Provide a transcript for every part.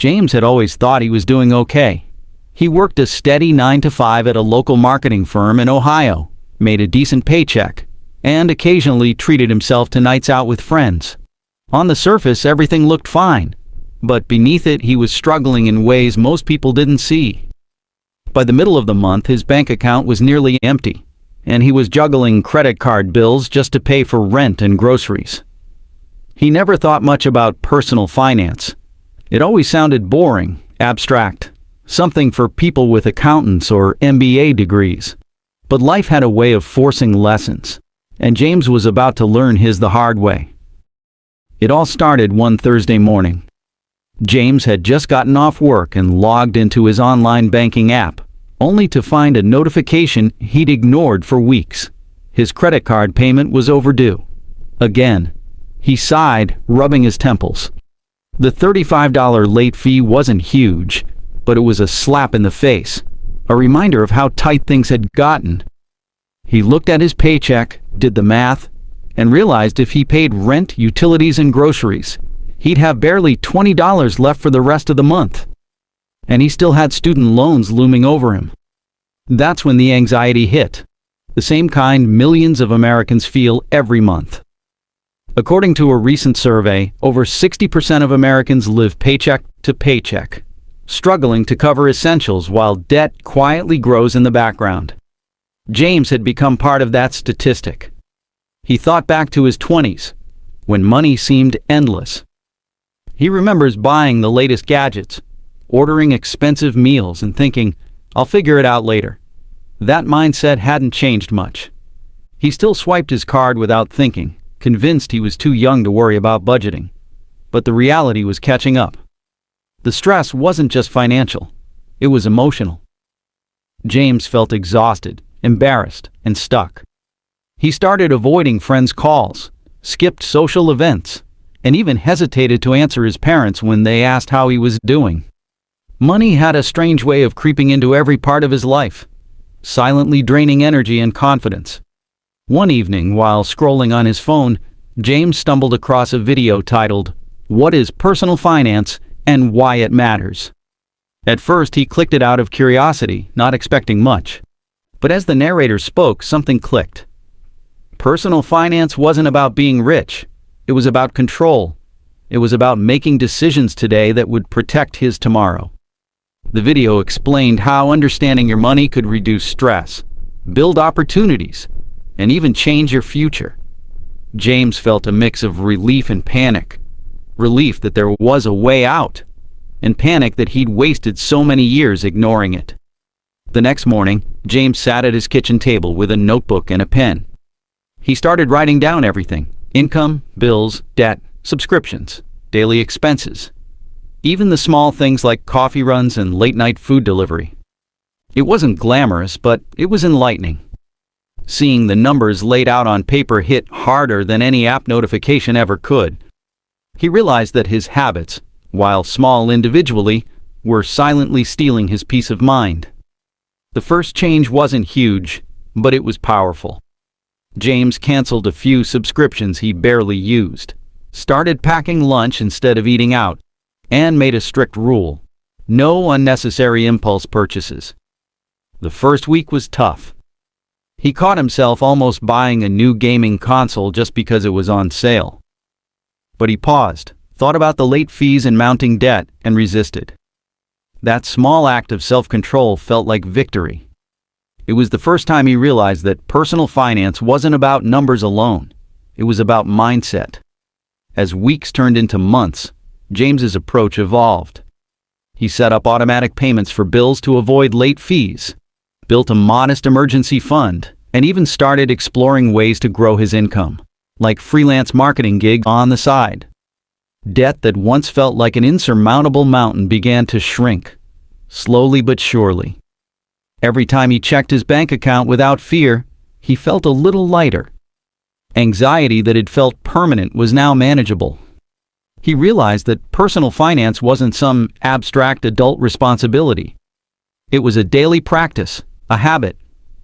James had always thought he was doing okay. He worked a steady 9 to 5 at a local marketing firm in Ohio, made a decent paycheck, and occasionally treated himself to nights out with friends. On the surface, everything looked fine, but beneath it, he was struggling in ways most people didn't see. By the middle of the month, his bank account was nearly empty, and he was juggling credit card bills just to pay for rent and groceries. He never thought much about personal finance. It always sounded boring, abstract, something for people with accountants or MBA degrees. But life had a way of forcing lessons, and James was about to learn his the hard way. It all started one Thursday morning. James had just gotten off work and logged into his online banking app, only to find a notification he'd ignored for weeks. His credit card payment was overdue. Again. He sighed, rubbing his temples. The $35 late fee wasn't huge, but it was a slap in the face, a reminder of how tight things had gotten. He looked at his paycheck, did the math, and realized if he paid rent, utilities, and groceries, he'd have barely $20 left for the rest of the month. And he still had student loans looming over him. That's when the anxiety hit, the same kind millions of Americans feel every month. According to a recent survey, over 60% of Americans live paycheck to paycheck, struggling to cover essentials while debt quietly grows in the background. James had become part of that statistic. He thought back to his 20s, when money seemed endless. He remembers buying the latest gadgets, ordering expensive meals, and thinking, "I'll figure it out later." That mindset hadn't changed much. He still swiped his card without thinking, convinced he was too young to worry about budgeting. But the reality was catching up. The stress wasn't just financial, it was emotional. James felt exhausted, embarrassed, and stuck. He started avoiding friends' calls, skipped social events, and even hesitated to answer his parents when they asked how he was doing. Money had a strange way of creeping into every part of his life, silently draining energy and confidence. One evening, while scrolling on his phone, James stumbled across a video titled, "What is Personal Finance and Why It Matters?" At first, he clicked it out of curiosity, not expecting much. But as the narrator spoke, something clicked. Personal finance wasn't about being rich. It was about control. It was about making decisions today that would protect his tomorrow. The video explained how understanding your money could reduce stress, build opportunities, and even change your future. James felt a mix of relief and panic. Relief that there was a way out, and panic that he'd wasted so many years ignoring it. The next morning, James sat at his kitchen table with a notebook and a pen. He started writing down everything: income, bills, debt, subscriptions, daily expenses, even the small things like coffee runs and late-night food delivery. It wasn't glamorous, but it was enlightening. Seeing the numbers laid out on paper hit harder than any app notification ever could. He realized that his habits, while small individually, were silently stealing his peace of mind. The first change wasn't huge, but it was powerful. James canceled a few subscriptions he barely used, started packing lunch instead of eating out, and made a strict rule: no unnecessary impulse purchases. The first week was tough. He caught himself almost buying a new gaming console just because it was on sale. But he paused, thought about the late fees and mounting debt, and resisted. That small act of self-control felt like victory. It was the first time he realized that personal finance wasn't about numbers alone. It was about mindset. As weeks turned into months, James's approach evolved. He set up automatic payments for bills to avoid late fees, built a modest emergency fund, and even started exploring ways to grow his income, like freelance marketing gigs on the side. Debt that once felt like an insurmountable mountain began to shrink, slowly but surely. Every time he checked his bank account without fear, he felt a little lighter. Anxiety that had felt permanent was now manageable. He realized that personal finance wasn't some abstract adult responsibility. It was a daily practice, a habit,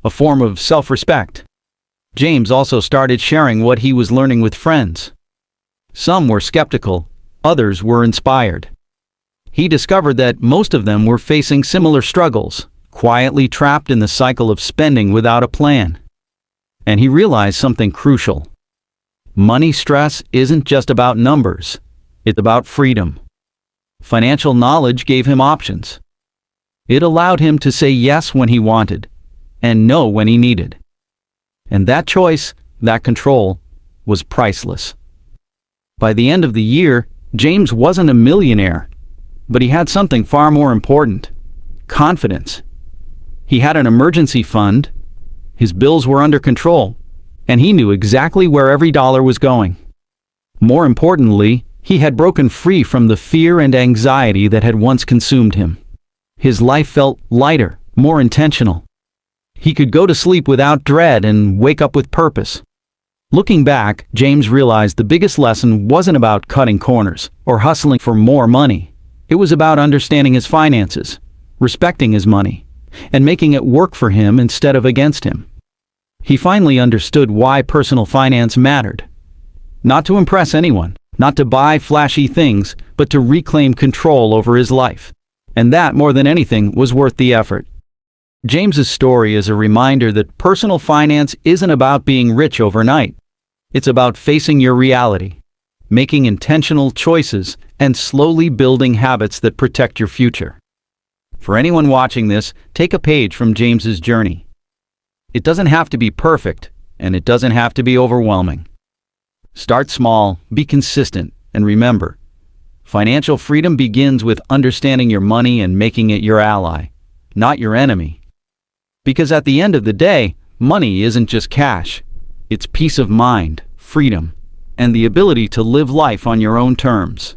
a form of self-respect. James also started sharing what he was learning with friends. Some were skeptical, others were inspired. He discovered that most of them were facing similar struggles, quietly trapped in the cycle of spending without a plan. And he realized something crucial. Money stress isn't just about numbers, it's about freedom. Financial knowledge gave him options. It allowed him to say yes when he wanted, and no when he needed. And that choice, that control, was priceless. By the end of the year, James wasn't a millionaire, but he had something far more important: confidence. He had an emergency fund, his bills were under control, and he knew exactly where every dollar was going. More importantly, he had broken free from the fear and anxiety that had once consumed him. His life felt lighter, more intentional. He could go to sleep without dread and wake up with purpose. Looking back, James realized the biggest lesson wasn't about cutting corners or hustling for more money. It was about understanding his finances, respecting his money, and making it work for him instead of against him. He finally understood why personal finance mattered. Not to impress anyone, not to buy flashy things, but to reclaim control over his life. And that, more than anything, was worth the effort. James's story is a reminder that personal finance isn't about being rich overnight. It's about facing your reality, making intentional choices, and slowly building habits that protect your future. For anyone watching this, take a page from James's journey. It doesn't have to be perfect, and it doesn't have to be overwhelming. Start small, be consistent, and remember, financial freedom begins with understanding your money and making it your ally, not your enemy. Because at the end of the day, money isn't just cash. It's peace of mind, freedom, and the ability to live life on your own terms.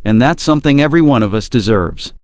And that's something every one of us deserves.